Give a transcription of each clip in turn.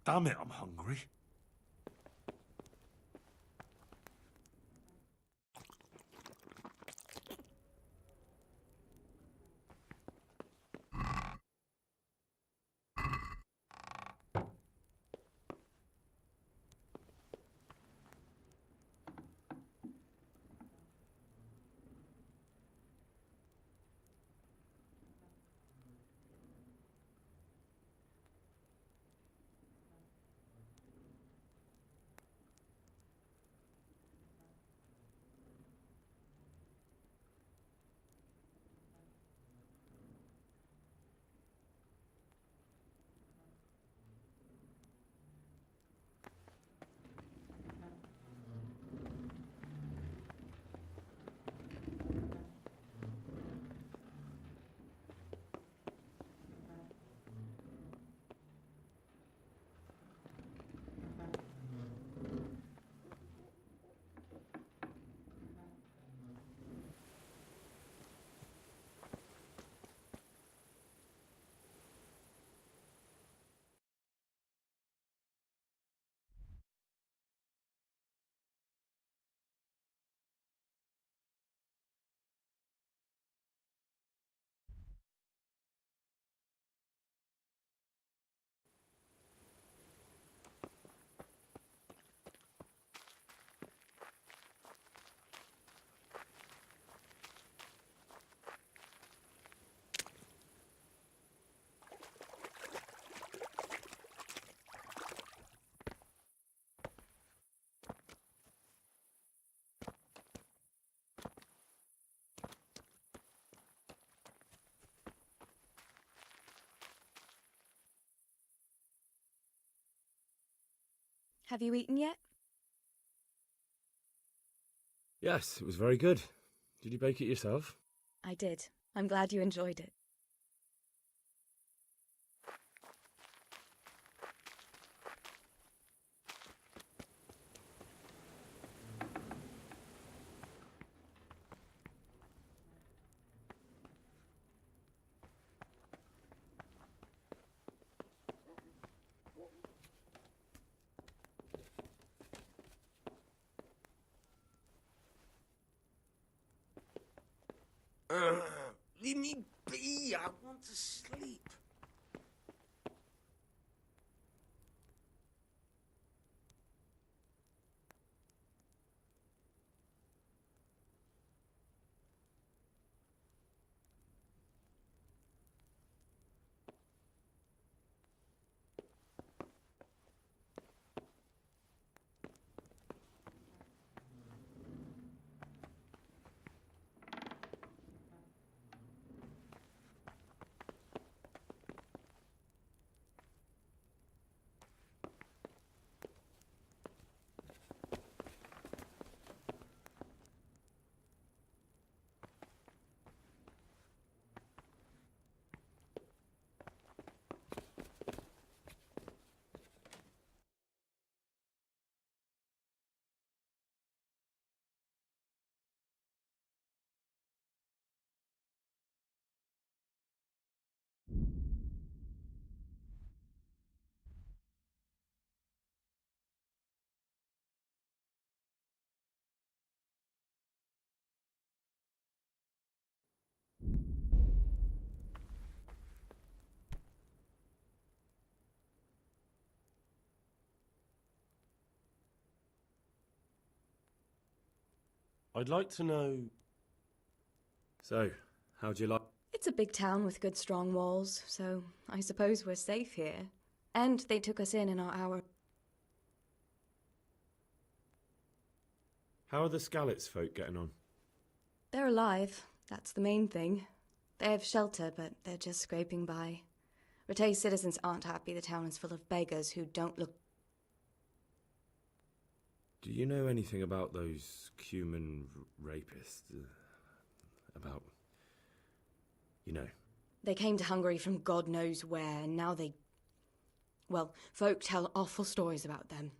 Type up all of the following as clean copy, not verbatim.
damn it, I'm hungry. Have you eaten yet? Yes, it was very good. Did you bake it yourself? I did. I'm glad you enjoyed it. Leave me be, I want to sleep. I'd like to know... So, how'd you like... It's a big town with good strong walls, so I suppose we're safe here. And they took us in our hour. How are the Skalitz folk getting on? They're alive, that's the main thing. They have shelter, but they're just scraping by. Rattay's citizens aren't happy the town is full of beggars who don't look... Do you know anything about those human rapists? About... you know. They came to Hungary from God knows where, and now they... Well, folk tell awful stories about them.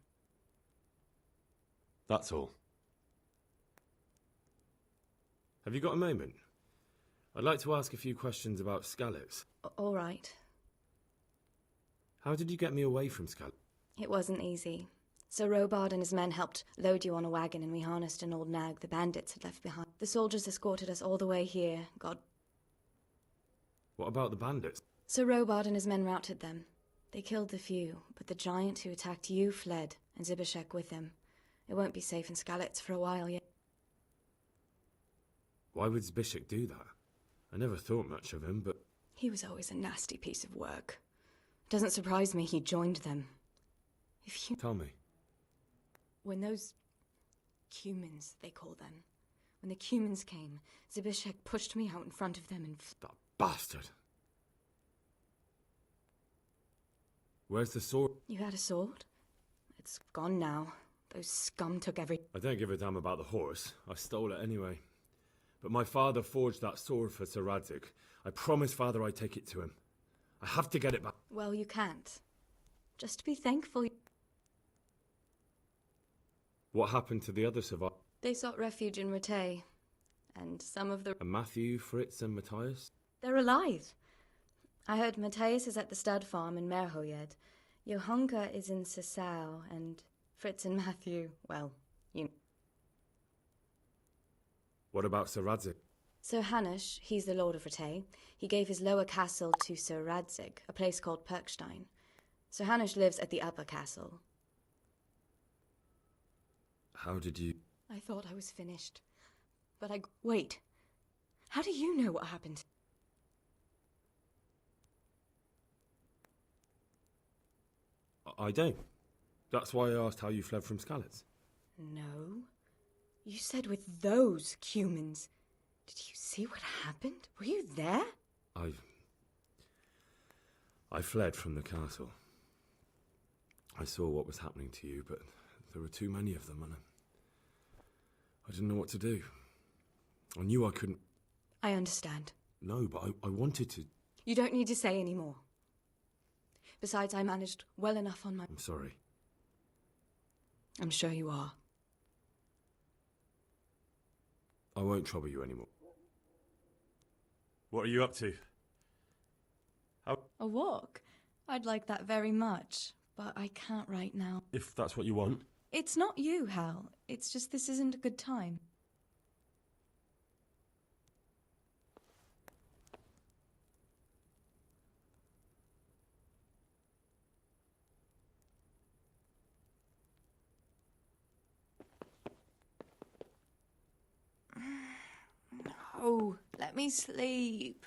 That's all. Have you got a moment? I'd like to ask a few questions about Skalitz. All right. How did you get me away from Skalitz? It wasn't easy. So Robard and his men helped load you on a wagon and we harnessed an old nag the bandits had left behind. The soldiers escorted us all the way here. God. What about the bandits? So Robard and his men routed them. They killed the few, but the giant who attacked you fled, and Zibishek with him. It won't be safe in Skalitz for a while yet. Why would Zbyszek do that? I never thought much of him, but... He was always a nasty piece of work. It doesn't surprise me he joined them. If you... Tell me. When those... Cumans, they call them. When the Cumans came, Zibishek pushed me out in front of them and... That bastard! Where's the sword? You had a sword? It's gone now. Those scum took every... I don't give a damn about the horse. I stole it anyway. But my father forged that sword for Sir Radzik. I promised father I'd take it to him. I have to get it back. Well, you can't. Just be thankful. What happened to the other survivors? They sought refuge in Ratay. And some of the... And Matthew, Fritz and Matthias? They're alive. I heard Matthias is at the stud farm in Merhoyed. Johanka is in Sasau, and Fritz and Matthew, well, you know. What about Sir Radzik? Sir Hanush, he's the Lord of Ratay. He gave his lower castle to Sir Radzik, a place called Perkstein. Sir Hanush lives at the upper castle. How did you... I thought I was finished. But Wait. How do you know what happened? I don't. That's why I asked how you fled from Skalitz. No. You said with those Cumans. Did you see what happened? Were you there? I fled from the castle. I saw what was happening to you, but there were too many of them, and I didn't know what to do. I knew I couldn't... I understand. No, but I wanted to... You don't need to say any more. Besides, I managed well enough on my... I'm sorry. I'm sure you are. I won't trouble you anymore. What are you up to? A walk? I'd like that very much, but I can't right now. If that's what you want. It's not you, Hal. It's just this isn't a good time. No, let me sleep.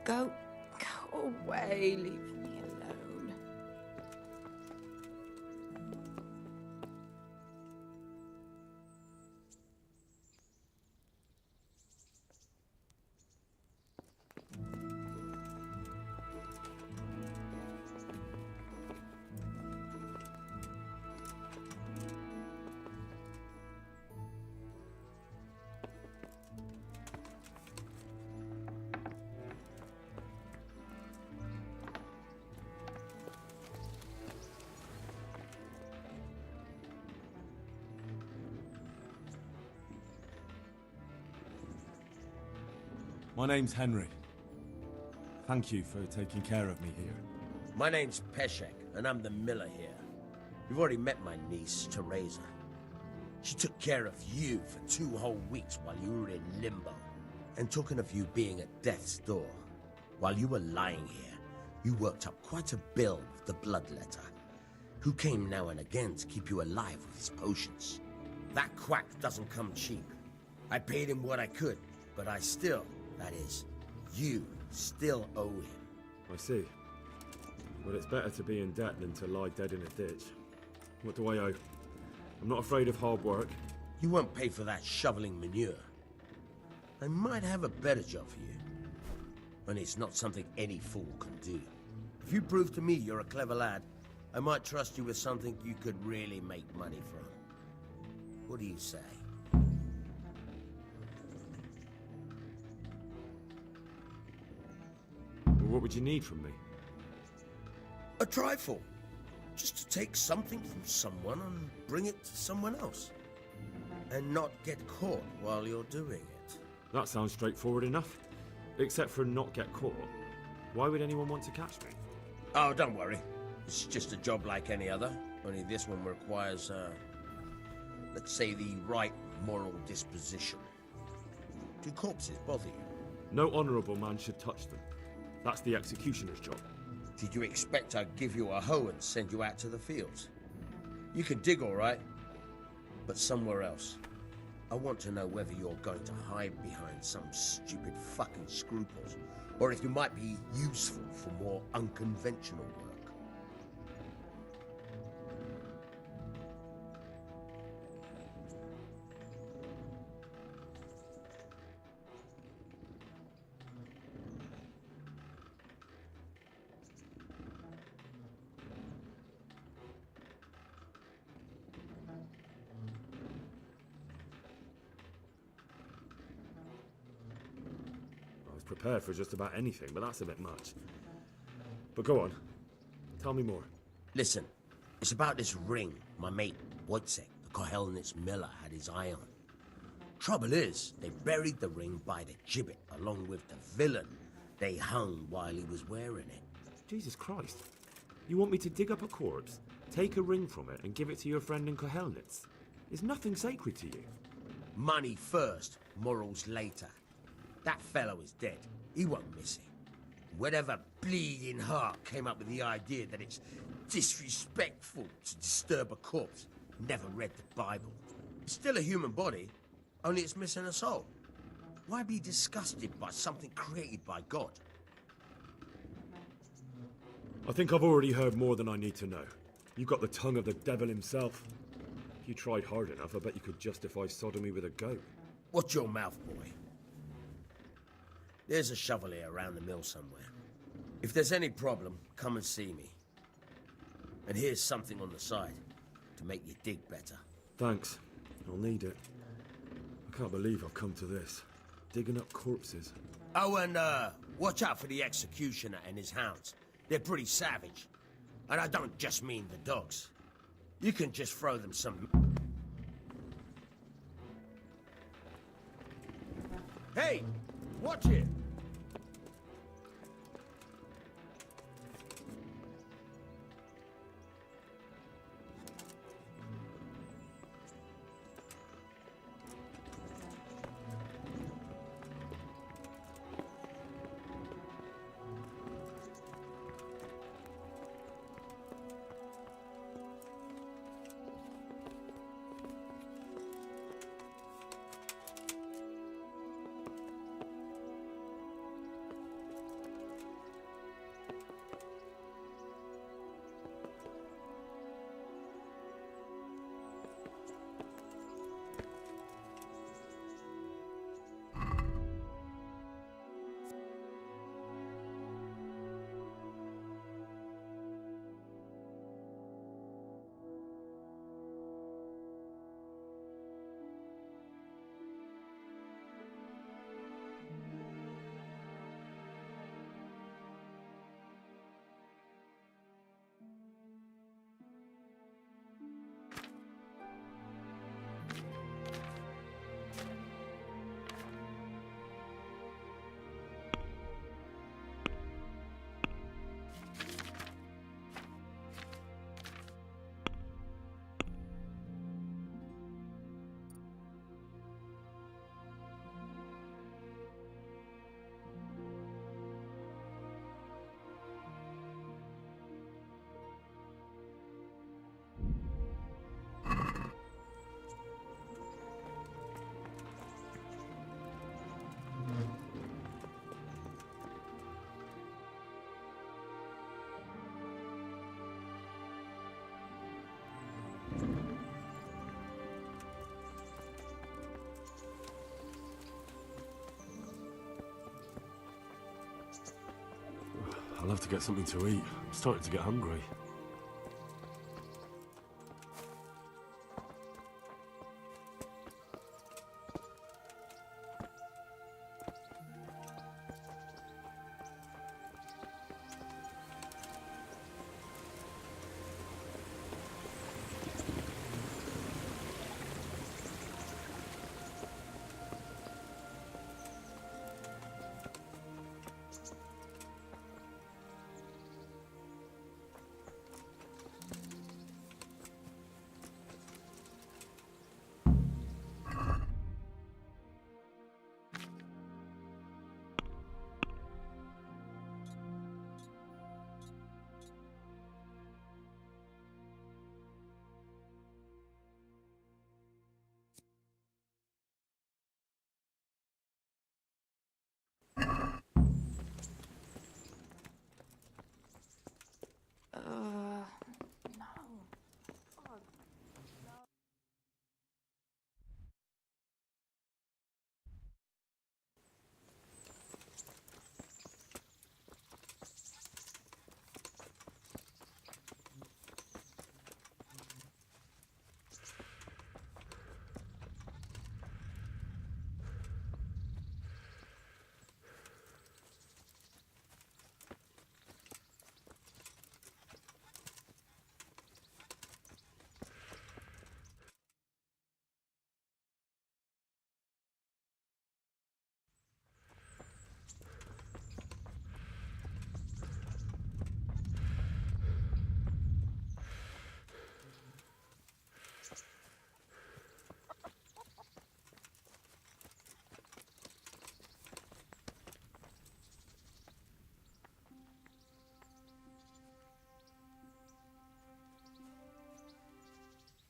Go away, leave me alone. My name's Henry. Thank you for taking care of me here. My name's Peshek, and I'm the miller here. You've already met my niece, Teresa. She took care of you for 2 whole weeks while you were in limbo. And talking of you being at death's door, while you were lying here, you worked up quite a bill with the bloodletter, who came now and again to keep you alive with his potions. That quack doesn't come cheap. I paid him what I could, but I still, that is, you still owe him. I see. Well, it's better to be in debt than to lie dead in a ditch. What do I owe? I'm not afraid of hard work. You won't pay for that shoveling manure. I might have a better job for you. And it's not something any fool can do. If you prove to me you're a clever lad, I might trust you with something you could really make money from. What do you say? Well, what would you need from me? A trifle. Just to take something from someone and bring it to someone else. And not get caught while you're doing it. That sounds straightforward enough. Except for not get caught. Why would anyone want to catch me? Oh, don't worry. It's just a job like any other. Only this one requires, let's say, the right moral disposition. Do corpses bother you? No honourable man should touch them. That's the executioner's job. Did you expect I'd give you a hoe and send you out to the fields? You can dig all right, but somewhere else. I want to know whether you're going to hide behind some stupid fucking scruples, or if you might be useful for more unconventional work. Prepared for just about anything, but that's a bit much. But go on. Tell me more. Listen, it's about this ring my mate, Wojciech, the Kohelnitz miller, had his eye on. Trouble is, they buried the ring by the gibbet along with the villain they hung while he was wearing it. Jesus Christ. You want me to dig up a corpse, take a ring from it, and give it to your friend in Kohelnitz? Is nothing sacred to you? Money first, morals later. That fellow is dead. He won't miss it. Whatever bleeding heart came up with the idea that it's disrespectful to disturb a corpse never read the Bible. It's still a human body, only it's missing a soul. Why be disgusted by something created by God? I think I've already heard more than I need to know. You've got the tongue of the devil himself. If you tried hard enough, I bet you could justify sodomy with a goat. Watch your mouth, boy. There's a shovel here around the mill somewhere. If there's any problem, come and see me. And here's something on the side to make you dig better. Thanks. I'll need it. I can't believe I've come to this. Digging up corpses. Oh, and watch out for the executioner and his hounds. They're pretty savage. And I don't just mean the dogs. You can just throw them some... Hey! Watch it! I'll have to get something to eat. I'm starting to get hungry.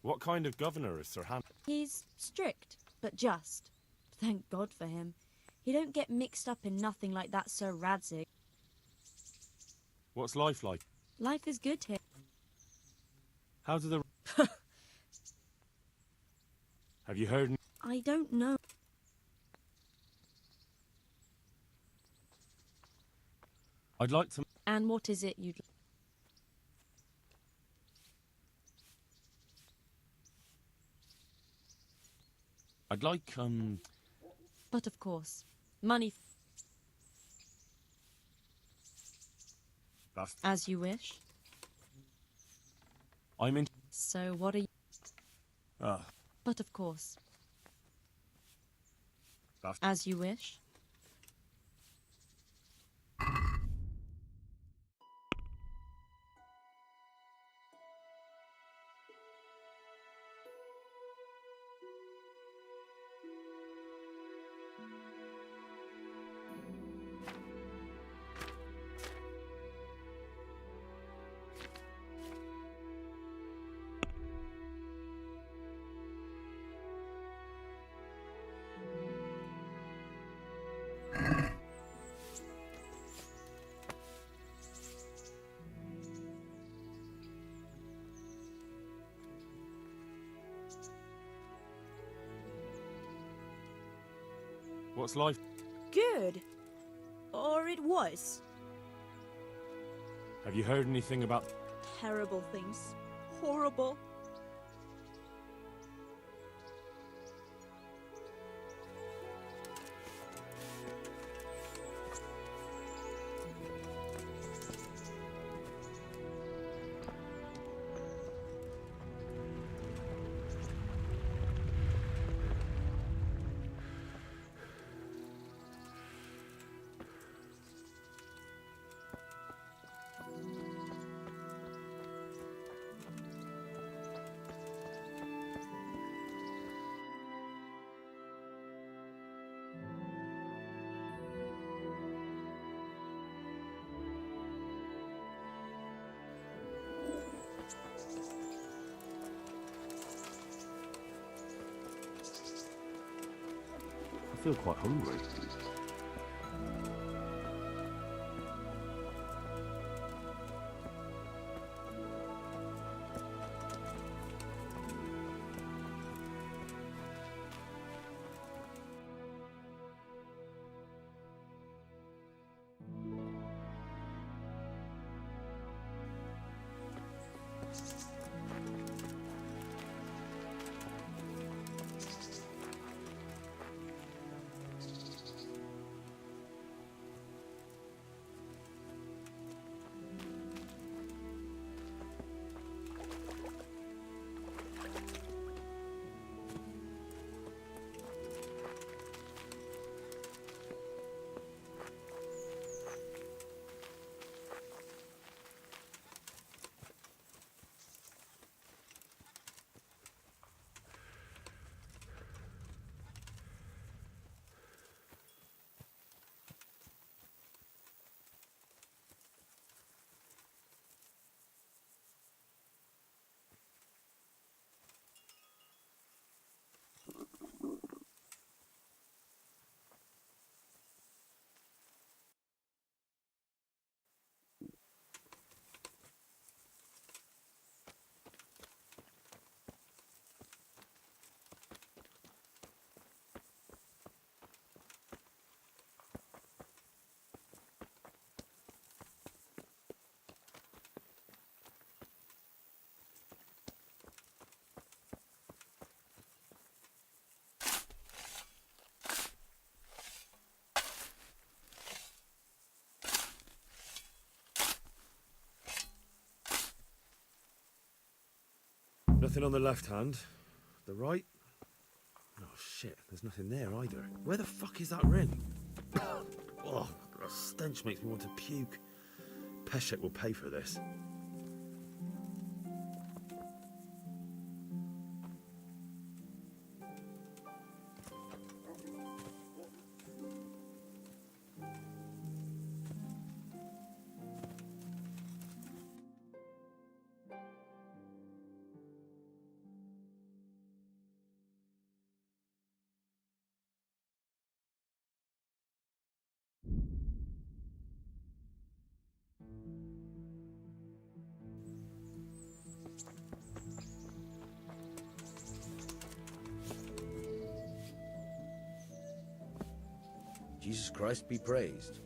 What kind of governor is Sir Han? He's strict, but just. Thank God for him. He don't get mixed up in nothing like that Sir Radzig. What's life like? Life is good here. How do the... Have you heard... I don't know. I'd like to... And what is it you'd... I'd like, But of course, money... That's... As you wish. I'm in... So what are you... But of course. That's... As you wish. What's life? Good. Or it was. Have you heard anything about... Terrible things. Horrible. I feel quite hungry. Nothing on the left hand. The right? Oh shit, there's nothing there either. Where the fuck is that ring? Oh, the stench makes me want to puke. Peshek will pay for this. Jesus Christ be praised.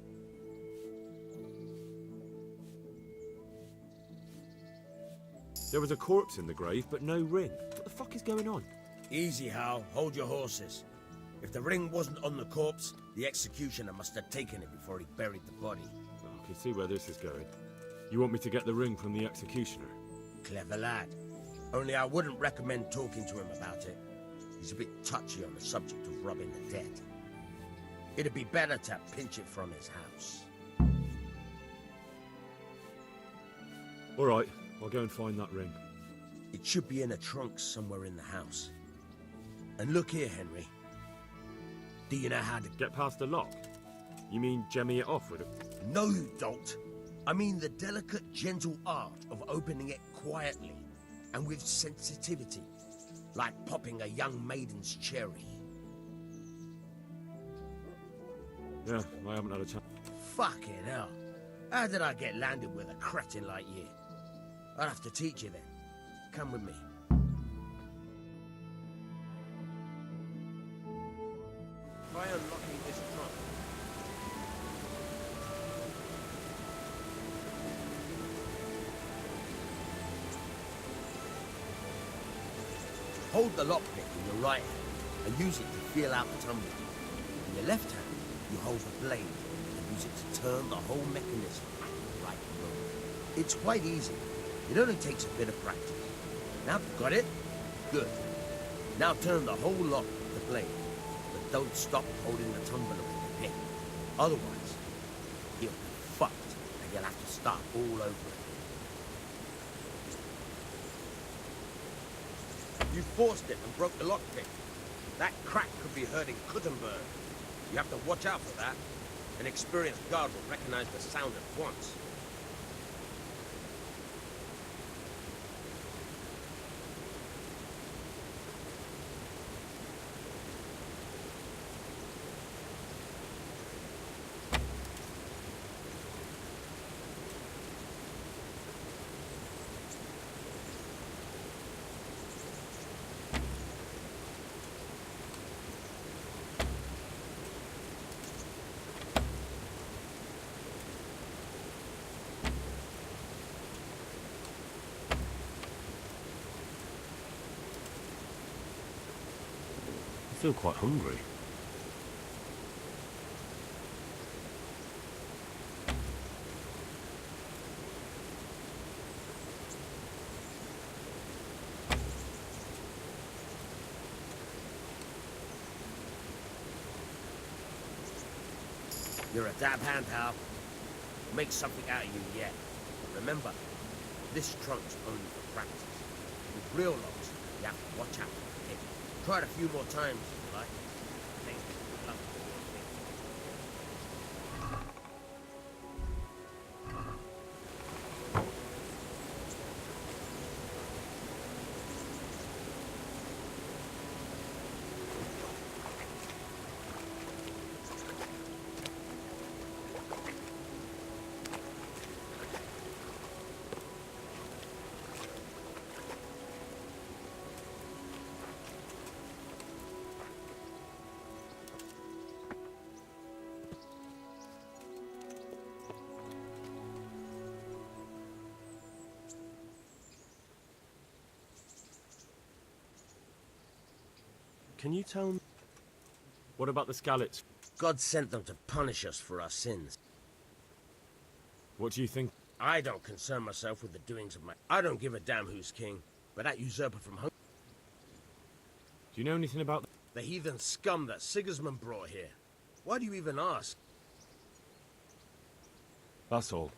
There was a corpse in the grave, but no ring. What the fuck is going on? Easy, Hal. Hold your horses. If the ring wasn't on the corpse, the executioner must have taken it before he buried the body. I can see where this is going. You want me to get the ring from the executioner? Clever lad. Only I wouldn't recommend talking to him about it. He's a bit touchy on the subject of robbing the dead. It'd be better to pinch it from his house. All right, I'll go and find that ring. It should be in a trunk somewhere in the house. And look here, Henry. Do you know how to... Get past the lock? You mean jemmy it off with a... No, you don't. I mean the delicate, gentle art of opening it quietly and with sensitivity, like popping a young maiden's cherry. Yeah, I haven't had a chance. Fucking hell. How did I get landed with a cretin like you? I'll have to teach you then. Come with me. Try unlocking this trunk. Hold the lockpick in your right hand and use it to feel out the tumbler. In your left hand, you hold the blade and use it to turn the whole mechanism at the right moment. It's quite easy. It only takes a bit of practice. Now, got it? Good. Now turn the whole lock with the blade, but don't stop holding the tumbler with the pick. Otherwise, you'll be fucked and you'll have to start all over again. You forced it and broke the lockpick. That crack could be heard in Kuttenberg. You have to watch out for that. An experienced guard will recognize the sound at once. I feel quite hungry. You're a dab hand, Hal. Make something out of you yet. Remember, this trunk's only for practice. With real locks, you have to watch out for the pick. Try it a few more times, if you like. Thank you. Good luck. Can you tell me... What about the Skallets? God sent them to punish us for our sins. What do you think? I don't concern myself with the doings of my... I don't give a damn who's king. but that usurper from home. Do you know anything about... The heathen scum that Sigismund brought here. Why do you even ask? That's all.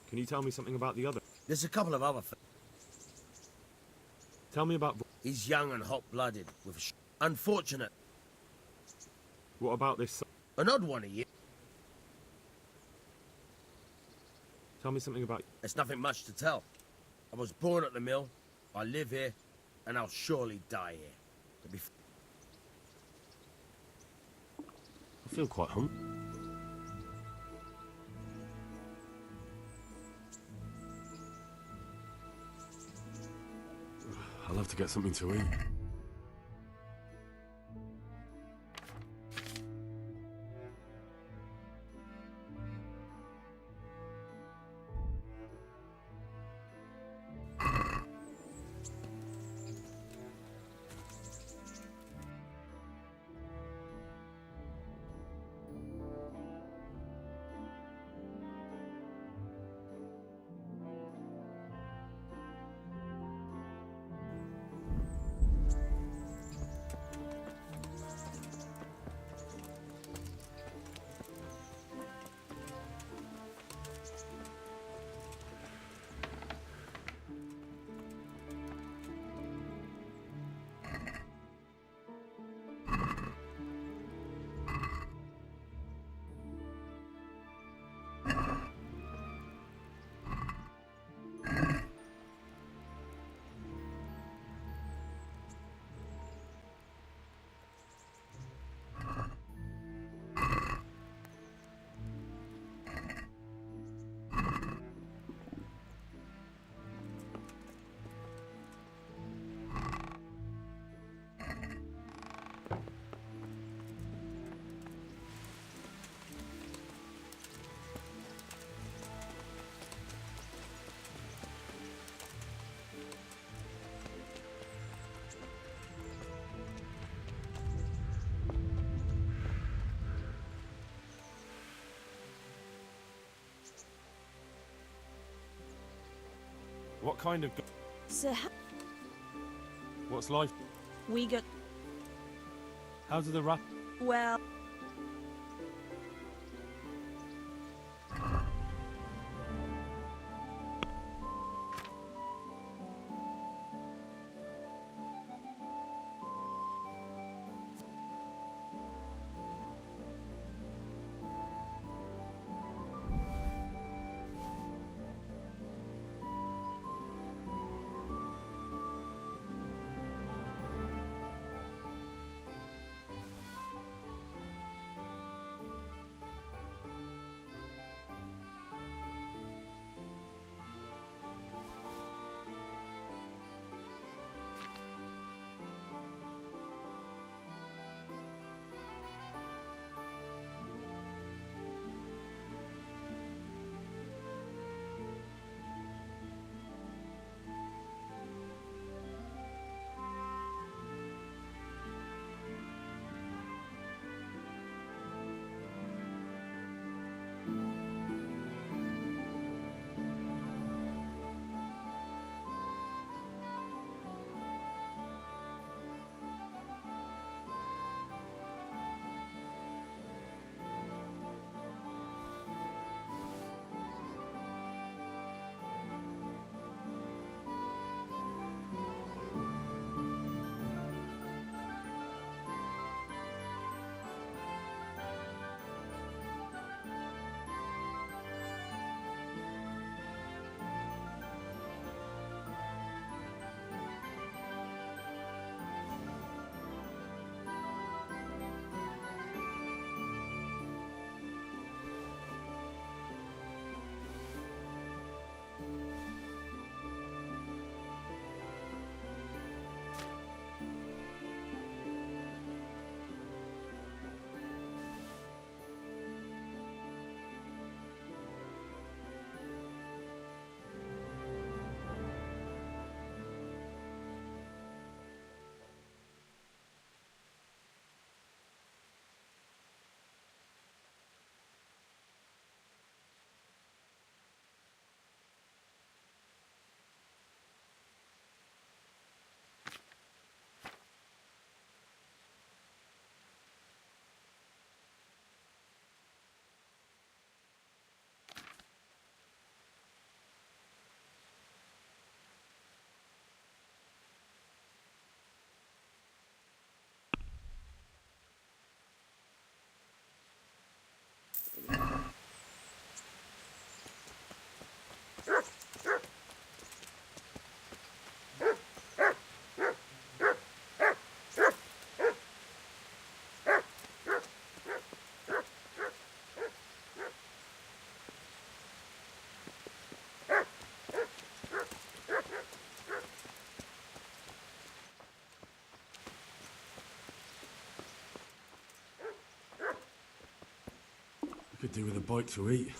Can you tell me something about the other? There's a couple of other things. Tell me about... He's young and hot-blooded, with unfortunate. What about this... An odd one of you. Tell me something about... There's nothing much to tell. I was born at the mill, I live here, and I'll surely die here. I feel quite hungry. I'll have to get something to eat. What kind of... So What's life? we got... How do the rat... Well... Could do with a bite to eat.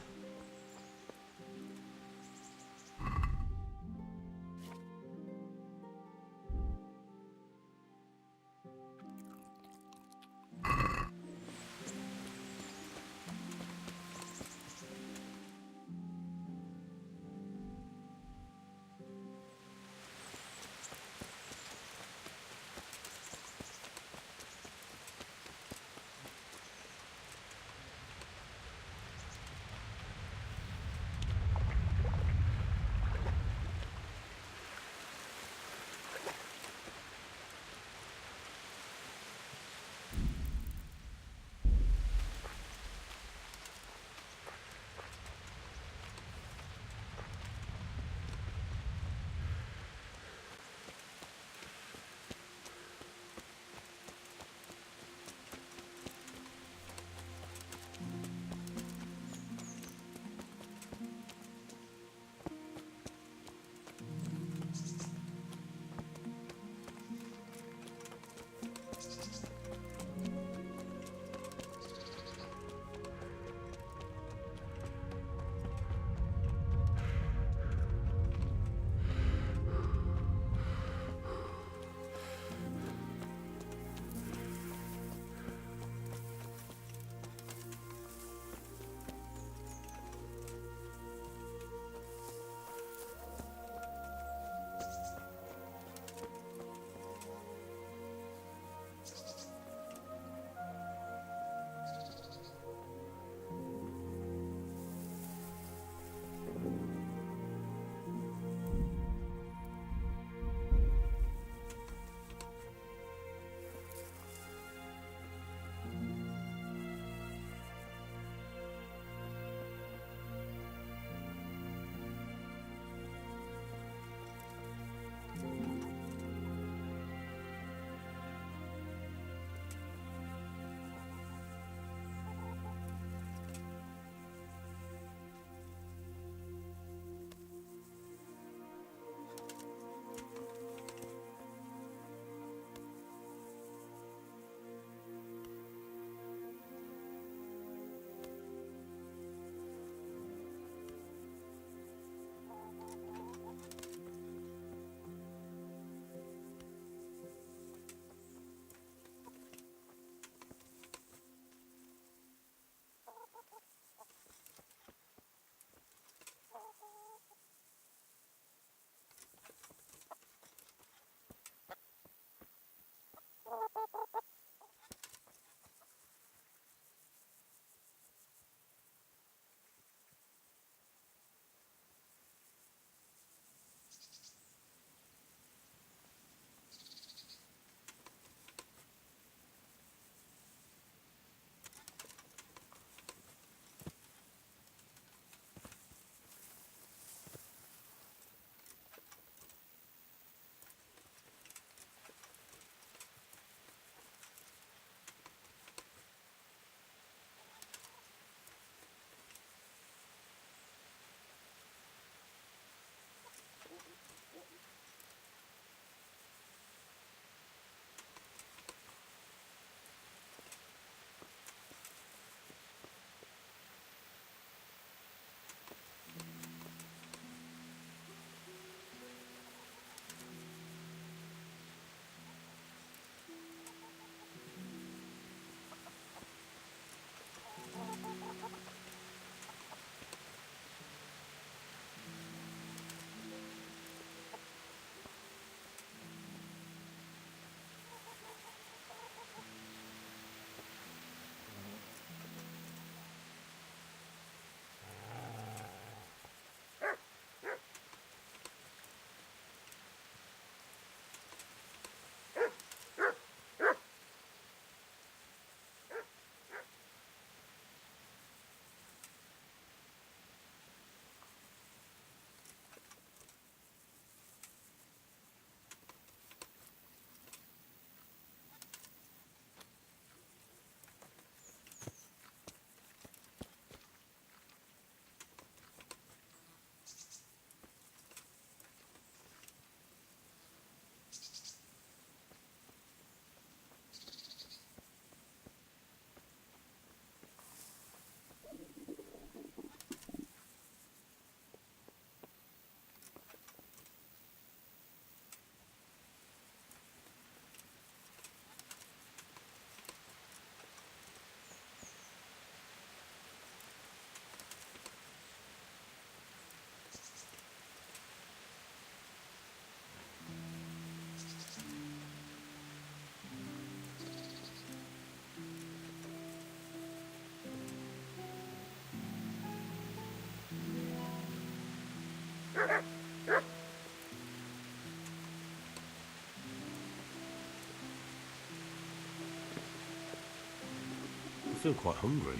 still quite hungry.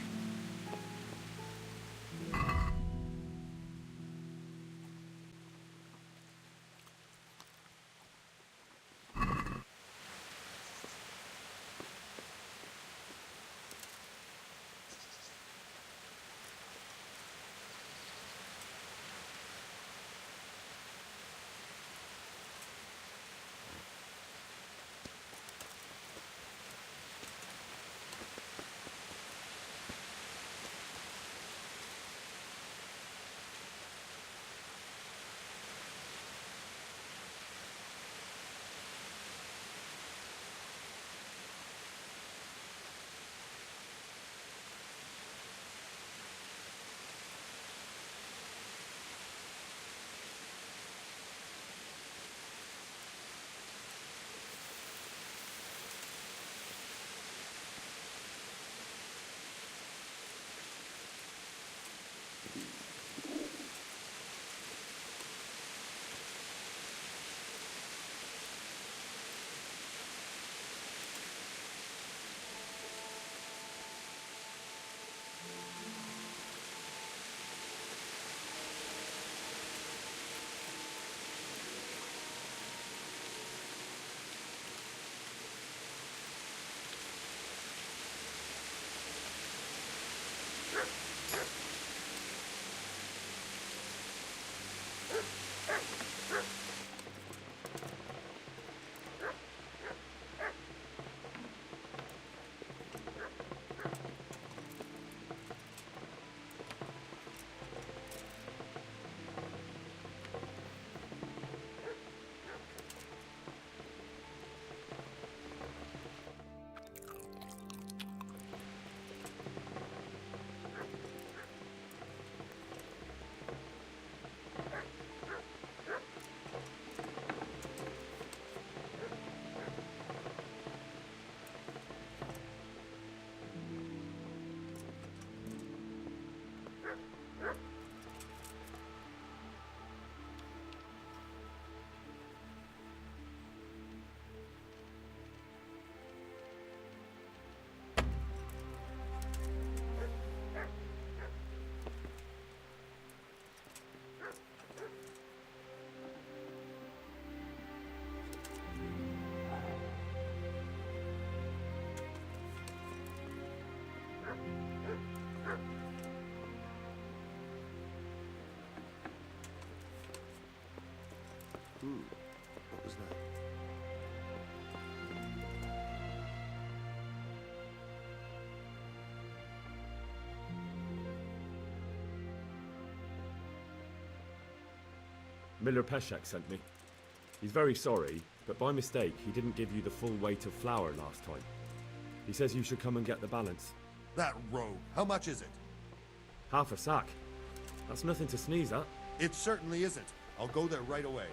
What was that? Miller Peshek sent me. He's very sorry, but by mistake he didn't give you the full weight of flour last time. He says you should come and get the balance. That rogue. How much is it? Half a sack. That's nothing to sneeze at. It certainly isn't. I'll go there right away.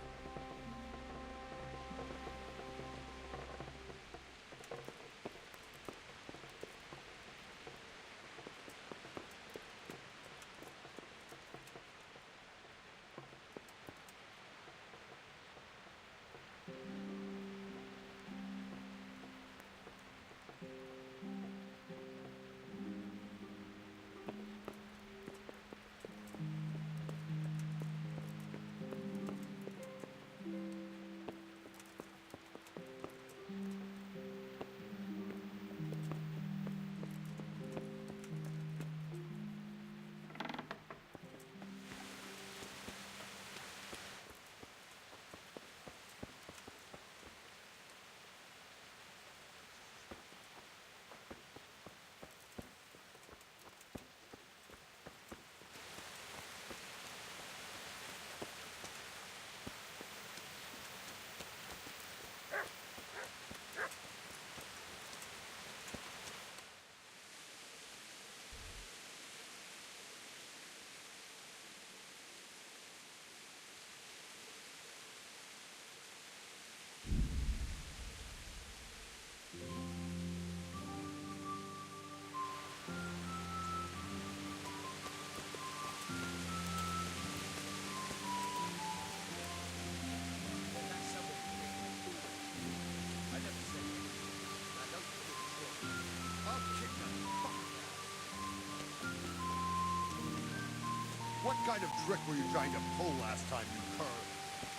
What kind of trick were you trying to pull last time, you cur?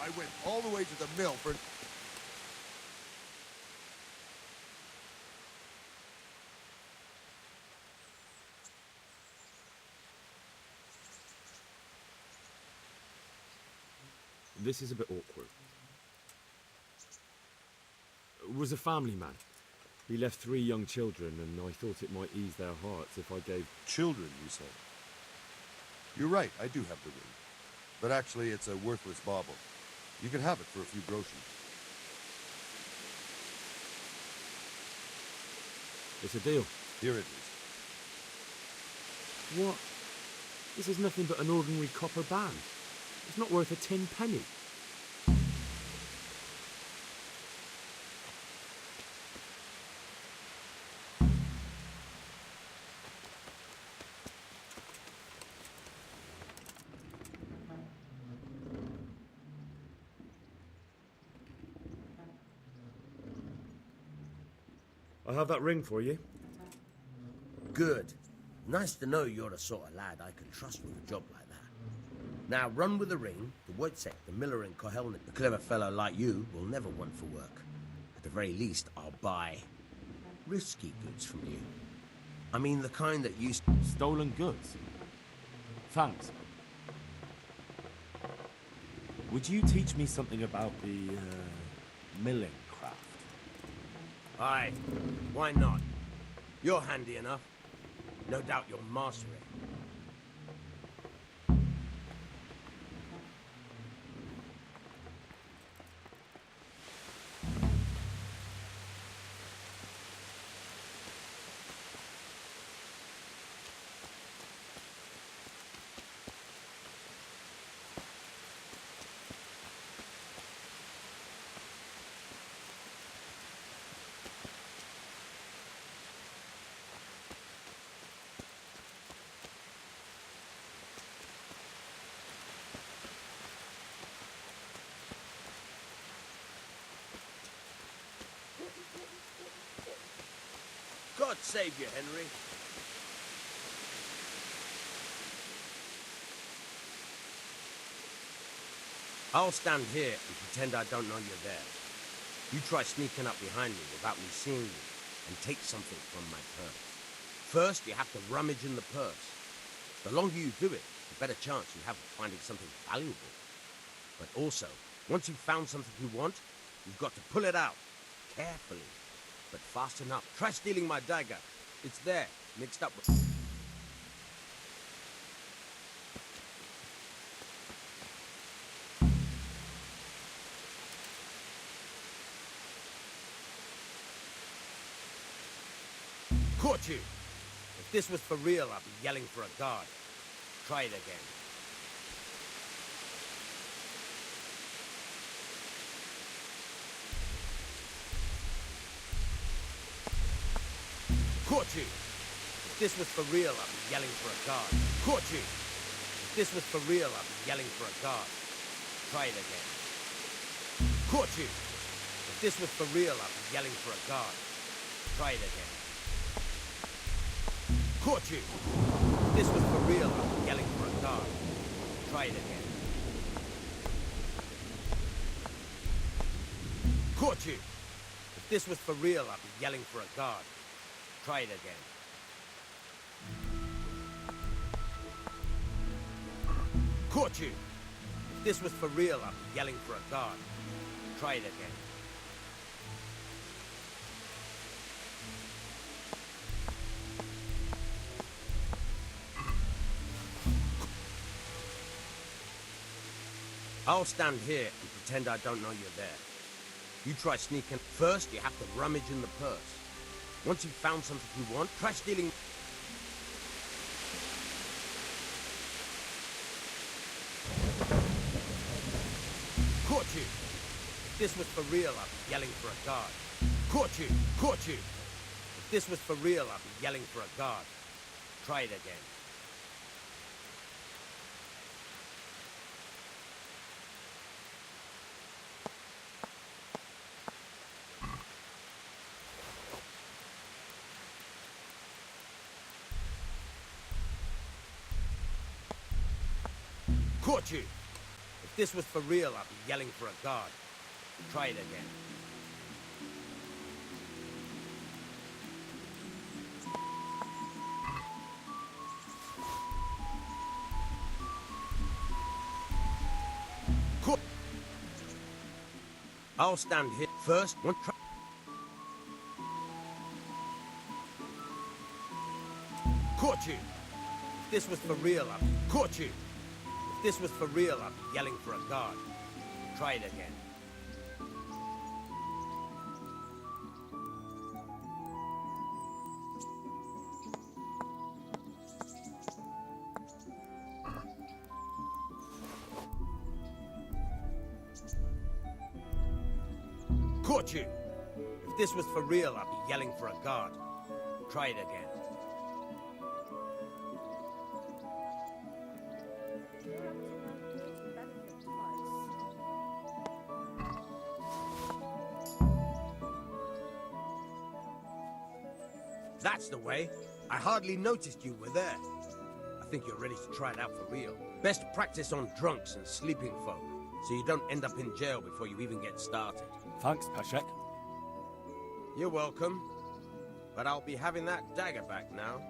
I went all the way to the mill for... This is a bit awkward. Was a family man. He left 3 young children, and I thought it might ease their hearts if I gave... Children, you say? You're right, I do have the ring. But actually, it's a worthless bauble. You can have it for a few groschen. It's a deal. Here it is. What? This is nothing but an ordinary copper band. It's not worth a 10 penny. I'll have that ring for you. Good. Nice to know you're the sort of lad I can trust with a job like that. Now run with the ring. The Wojciech, the miller in Kohelnik, a clever fellow like you, will never want for work. At the very least, I'll buy risky goods from you. I mean the kind that used... Stolen goods? Thanks. Would you teach me something about the, milling craft? Aye, why not? You're handy enough. No doubt you'll master it. God save you, Henry. I'll stand here and pretend I don't know you're there. You try sneaking up behind me without me seeing you and take something from my purse. First, you have to rummage in the purse. The longer you do it, the better chance you have of finding something valuable. But also, once you've found something you want, you've got to pull it out, carefully. But fast enough. Try stealing my dagger. It's there, mixed up with... Caught you! If this was for real, I'd be yelling for a guard. Try it again. Caught you! If this was for real, I'd be yelling for a guard. Caught you! If this was for real, I'd be yelling for a guard. Try it again. Caught you! If this was for real, I'd be yelling for a guard. Try it again. Caught you! If this was for real, I'd be yelling for a guard. Try it again. Caught you! If this was for real, I'd be yelling for a guard. Try it again. Caught you! If this was for real, I'd be yelling for a guard. Try it again. I'll stand here and pretend I don't know you're there. You try sneaking. First, you have to rummage in the purse. Once you've found something you want, try stealing... Caught you! If this was for real, I'd be yelling for a guard. Caught you! Caught you! If this was for real, I'd be yelling for a guard. Try it again. Caught you! If this was for real, I'd be yelling for a guard. Try it again. Caught. I'll stand here first. One try. Caught you! If this was for real, I'd be... Caught you! If this was for real, I'd be yelling for a guard. Try it again. Caught you! If this was for real, I'd be yelling for a guard. Try it again. That's the way. I hardly noticed you were there. I think you're ready to try it out for real. Best practice on drunks and sleeping folk, so you don't end up in jail before you even get started. Thanks, Peshek. You're welcome. But I'll be having that dagger back now.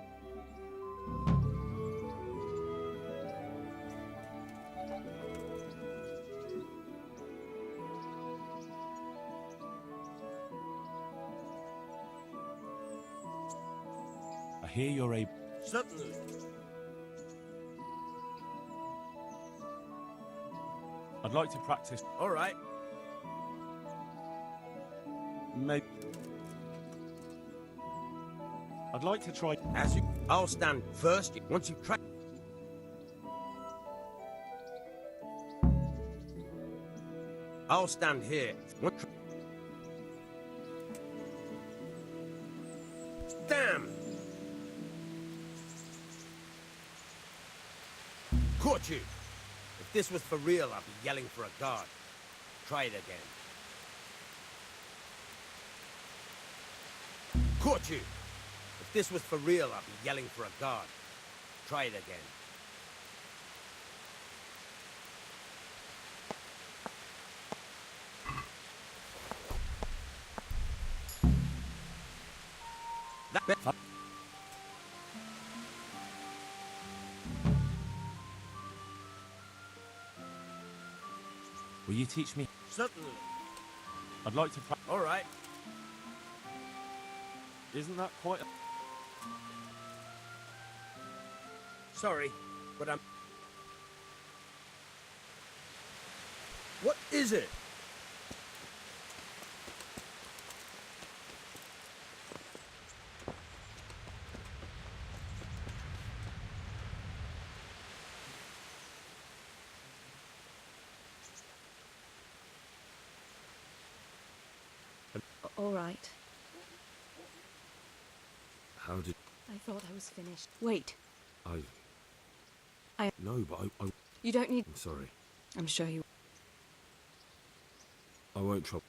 I hear you're a... Certainly. I'd like to practice... All right. Maybe... I'd like to try... As you... I'll stand first. Once you've tried... I'll stand here. Damn! Caught you! If this was for real, I'd be yelling for a guard. Try it again. Caught you! If this was for real, I'd be yelling for a guard. Try it again. That Will you teach me? Certainly. I'd like to... All right. Isn't that quite a... Sorry, but I'm... What is it? All right. How did... I thought I was finished. Wait. No, but I... You don't need... I'm sorry. I'm sure you... I won't trouble...